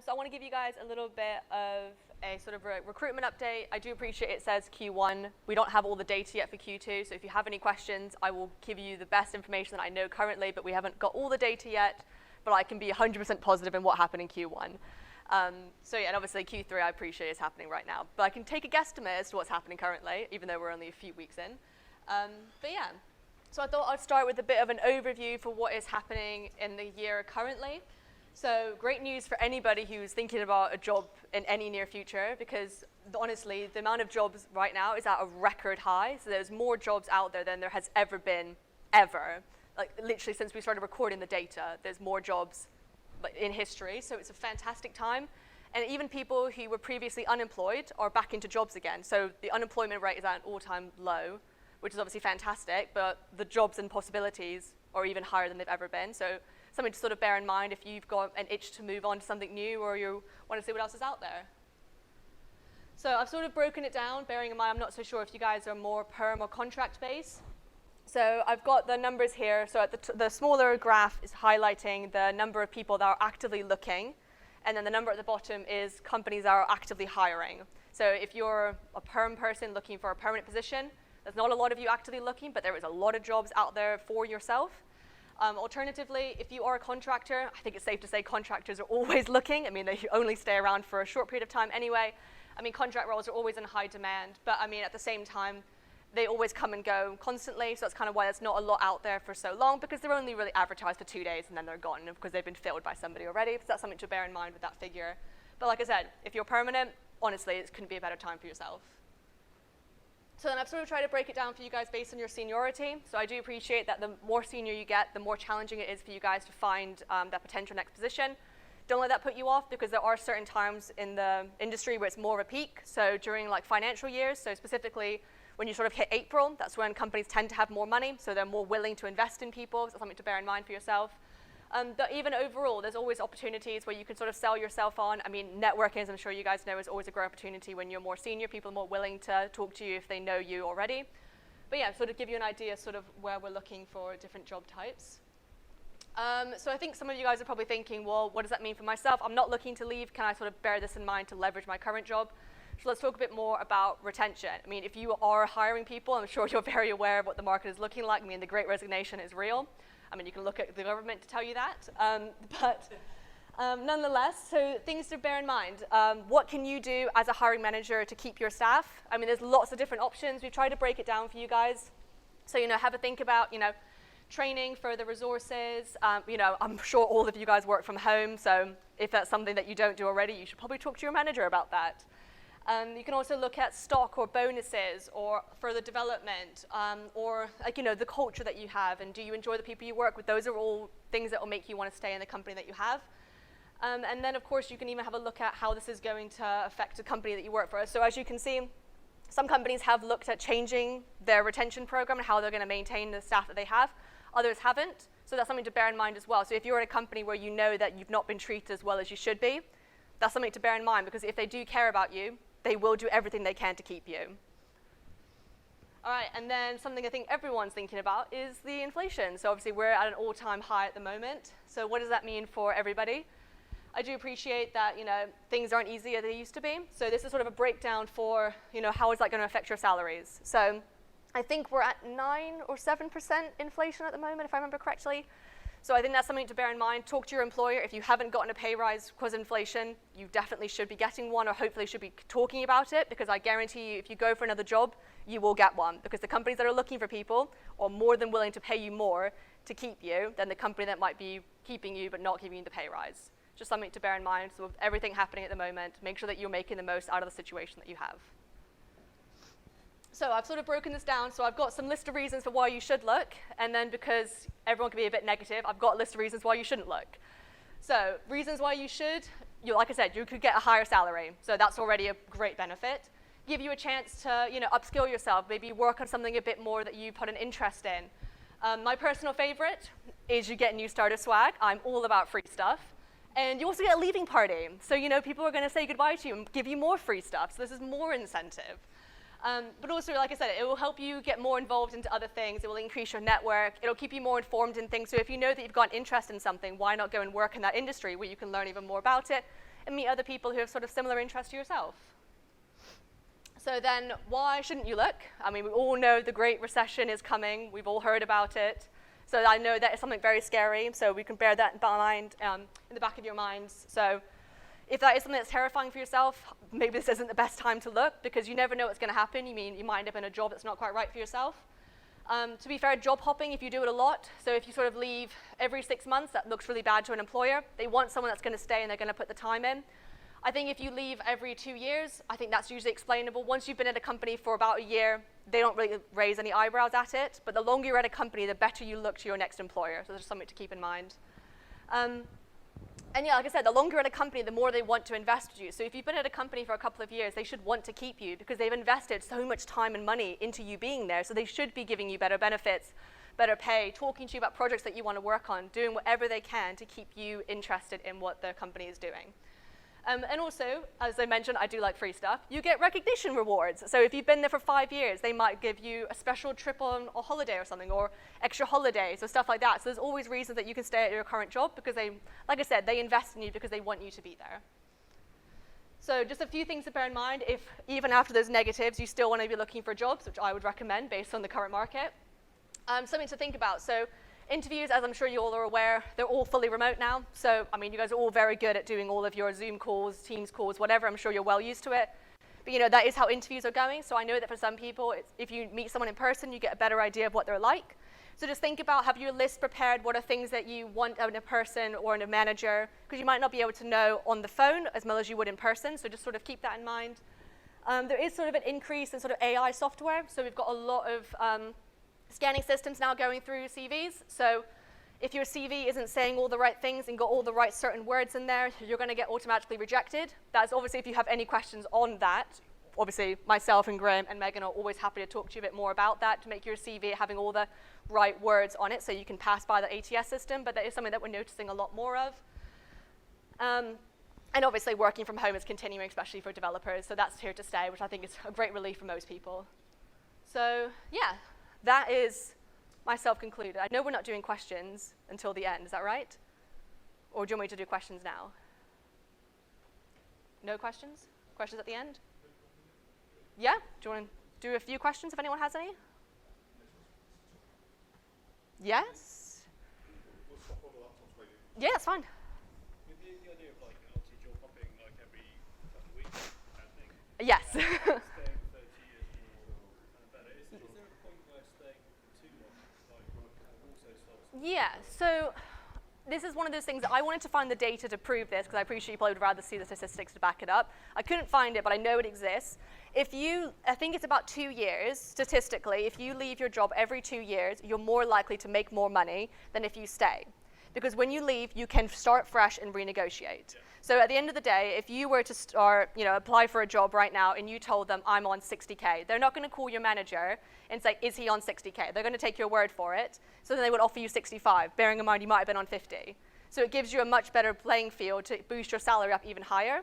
So I want to give you guys a little bit of a sort of recruitment update. I do appreciate it says Q1. We don't have all the data yet for Q2, so if you have any questions, I will give you the best information that I know currently, but we haven't got all the data yet, but I can be 100% positive in what happened in Q1. So yeah, and obviously Q3 I appreciate is happening right now, but I can take a guesstimate as to what's happening currently, even though we're only a few weeks in. But yeah, so I thought I'd start with a bit of an overview for what is happening in the year currently. So great news for anybody who's thinking about a job in any near future, because honestly, the amount of jobs right now is at a record high. So there's more jobs out there than there has ever been, ever. Like literally since we started recording the data, there's more jobs in history. So it's a fantastic time. And even people who were previously unemployed are back into jobs again. So the unemployment rate is at an all-time low, which is obviously fantastic, but the jobs and possibilities are even higher than they've ever been. So something to sort of bear in mind if you've got an itch to move on to something new or you want to see what else is out there. So I've sort of broken it down, bearing in mind I'm not so sure if you guys are more perm or contract based. So I've got the numbers here. So at the smaller graph is highlighting the number of people that are actively looking, and then the number at the bottom is companies that are actively hiring. So if you're a perm person looking for a permanent position, there's not a lot of you actively looking, but there is a lot of jobs out there for yourself. Alternatively, if you are a contractor, I think it's safe to say contractors are always looking. I mean, they only stay around for a short period of time anyway. I mean, contract roles are always in high demand, but I mean, at the same time, they always come and go constantly, so that's kind of why there's not a lot out there for so long, because they're only really advertised for 2 days and then they're gone because they've been filled by somebody already. So that's something to bear in mind with that figure. But like I said, if you're permanent, honestly, it couldn't be a better time for yourself. So then I've sort of tried to break it down for you guys based on your seniority. So I do appreciate that the more senior you get, the more challenging it is for you guys to find that potential next position. Don't let that put you off, because there are certain times in the industry where it's more of a peak. So during like financial years, so specifically when you sort of hit April, that's when companies tend to have more money, so they're more willing to invest in people. So that's something to bear in mind for yourself. But even overall, there's always opportunities where you can sort of sell yourself on. I mean, networking, as I'm sure you guys know, is always a great opportunity when you're more senior. People are more willing to talk to you if they know you already. But yeah, sort of give you an idea sort of where we're looking for different job types. So I think some of you guys are probably thinking, well, what does that mean for myself? I'm not looking to leave. Can I sort of bear this in mind to leverage my current job? So let's talk a bit more about retention. I mean, if you are hiring people, I'm sure you're very aware of what the market is looking like. I mean, the Great Resignation is real. I mean, you can look at the government to tell you that. But nonetheless, so things to bear in mind. What can you do as a hiring manager to keep your staff? I mean, there's lots of different options. We've tried to break it down for you guys. So, have a think about, training, further resources. I'm sure all of you guys work from home. So if that's something that you don't do already, you should probably talk to your manager about that. You can also look at stock or bonuses or further development, or the culture that you have, and do you enjoy the people you work with? Those are all things that will make you want to stay in the company that you have. And then of course you can even have a look at how this is going to affect the company that you work for. So as you can see, some companies have looked at changing their retention program and how they're going to maintain the staff that they have. Others haven't. So that's something to bear in mind as well. So if you're in a company where you know that you've not been treated as well as you should be, that's something to bear in mind, because if they do care about you, they will do everything they can to keep you. All right, and then something I think everyone's thinking about is the inflation. So obviously we're at an all-time high at the moment. So what does that mean for everybody? I do appreciate that, things aren't easy as they used to be. So this is sort of a breakdown for, how is that going to affect your salaries? So I think we're at 9 or 7% inflation at the moment, if I remember correctly. So I think that's something to bear in mind. Talk to your employer. If you haven't gotten a pay rise because of inflation, you definitely should be getting one, or hopefully should be talking about it, because I guarantee you if you go for another job, you will get one, because the companies that are looking for people are more than willing to pay you more to keep you than the company that might be keeping you but not giving you the pay rise. Just something to bear in mind. So with everything happening at the moment, make sure that you're making the most out of the situation that you have. So I've sort of broken this down. So I've got some list of reasons for why you should look, and then because everyone can be a bit negative, I've got a list of reasons why you shouldn't look. So reasons why you should, like I said, you could get a higher salary. So that's already a great benefit. Give you a chance to, upskill yourself, maybe work on something a bit more that you put an interest in. My personal favorite is you get new starter swag. I'm all about free stuff. And you also get a leaving party. So, people are going to say goodbye to you and give you more free stuff. So this is more incentive. But also, like I said, it will help you get more involved into other things. It will increase your network. It'll keep you more informed in things. So if you know that you've got interest in something, why not go and work in that industry where you can learn even more about it and meet other people who have sort of similar interests to yourself. So then, why shouldn't you look? I mean, we all know the Great Recession is coming. We've all heard about it. So I know that is something very scary, so we can bear that in mind, in the back of your minds. So if that is something that's terrifying for yourself, maybe this isn't the best time to look, because you never know what's going to happen. You might end up in a job that's not quite right for yourself. To be fair, job hopping, if you do it a lot, so if you sort of leave every 6 months, that looks really bad to an employer. They want someone that's going to stay and they're going to put the time in. I think if you leave every 2 years, I think that's usually explainable. Once you've been at a company for about a year, they don't really raise any eyebrows at it. But the longer you're at a company, the better you look to your next employer. So there's something to keep in mind. And yeah, like I said, the longer you're at a company, the more they want to invest in you. So if you've been at a company for a couple of years, they should want to keep you because they've invested so much time and money into you being there. So they should be giving you better benefits, better pay, talking to you about projects that you want to work on, doing whatever they can to keep you interested in what the company is doing. And also, as I mentioned, I do like free stuff. You get recognition rewards. So if you've been there for 5 years, they might give you a special trip on a holiday or something, or extra holidays or stuff like that. So there's always reasons that you can stay at your current job because they, like I said, they invest in you because they want you to be there. So just a few things to bear in mind. If even after those negatives, you still want to be looking for jobs, which I would recommend based on the current market. Something to think about. So interviews, as I'm sure you all are aware, they're all fully remote now. So, I mean, you guys are all very good at doing all of your Zoom calls, Teams calls, whatever. I'm sure you're well used to it. But, you know, that is how interviews are going. So I know that for some people, if you meet someone in person, you get a better idea of what they're like. So just think about, have your list prepared, what are things that you want in a person or in a manager, because you might not be able to know on the phone as well as you would in person. So just sort of keep that in mind. There is sort of an increase in sort of AI software. So we've got a lot of scanning systems now going through CVs. So if your CV isn't saying all the right things and got all the right certain words in there, you're going to get automatically rejected. That's obviously if you have any questions on that. Obviously, myself and Graham and Megan are always happy to talk to you a bit more about that to make your CV having all the right words on it so you can pass by the ATS system. But that is something that we're noticing a lot more of. And obviously, working from home is continuing, especially for developers. So that's here to stay, which I think is a great relief for most people. So yeah. That is myself concluded. I know we're not doing questions until the end, is that right? Or do you want me to do questions now? No questions? Questions at the end? Yeah? Do you want to do a few questions if anyone has any? Yes? Yeah, that's fine. With the idea of like obviously job hopping like every couple of weeks kind of thing. Yes. Staying 30 years or better. Is there a point where staying too long like also stops? Yeah, so this is one of those things that I wanted to find the data to prove this because I appreciate you probably would rather see the statistics to back it up. I couldn't find it, but I know it exists. I think it's about 2 years, statistically, if you leave your job every 2 years, you're more likely to make more money than if you stay. Because when you leave, you can start fresh and renegotiate. Yeah. So at the end of the day, if you were to start, apply for a job right now and you told them, I'm on 60K, they're not going to call your manager and say, is he on 60K? They're going to take your word for it. So then they would offer you 65, bearing in mind you might have been on 50. So it gives you a much better playing field to boost your salary up even higher.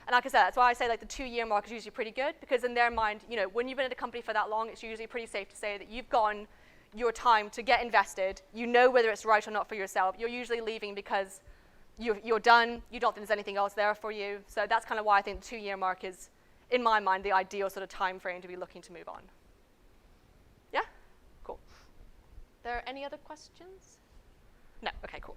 And like I said, that's why I say like the 2-year mark is usually pretty good, because in their mind, when you've been at a company for that long, it's usually pretty safe to say that you've gone your time to get invested. You know whether it's right or not for yourself. You're usually leaving because you're done. You don't think there's anything else there for you. So that's kind of why I think the 2-year mark is, in my mind, the ideal sort of time frame to be looking to move on. Yeah? Cool. There any other questions? No? Okay, cool.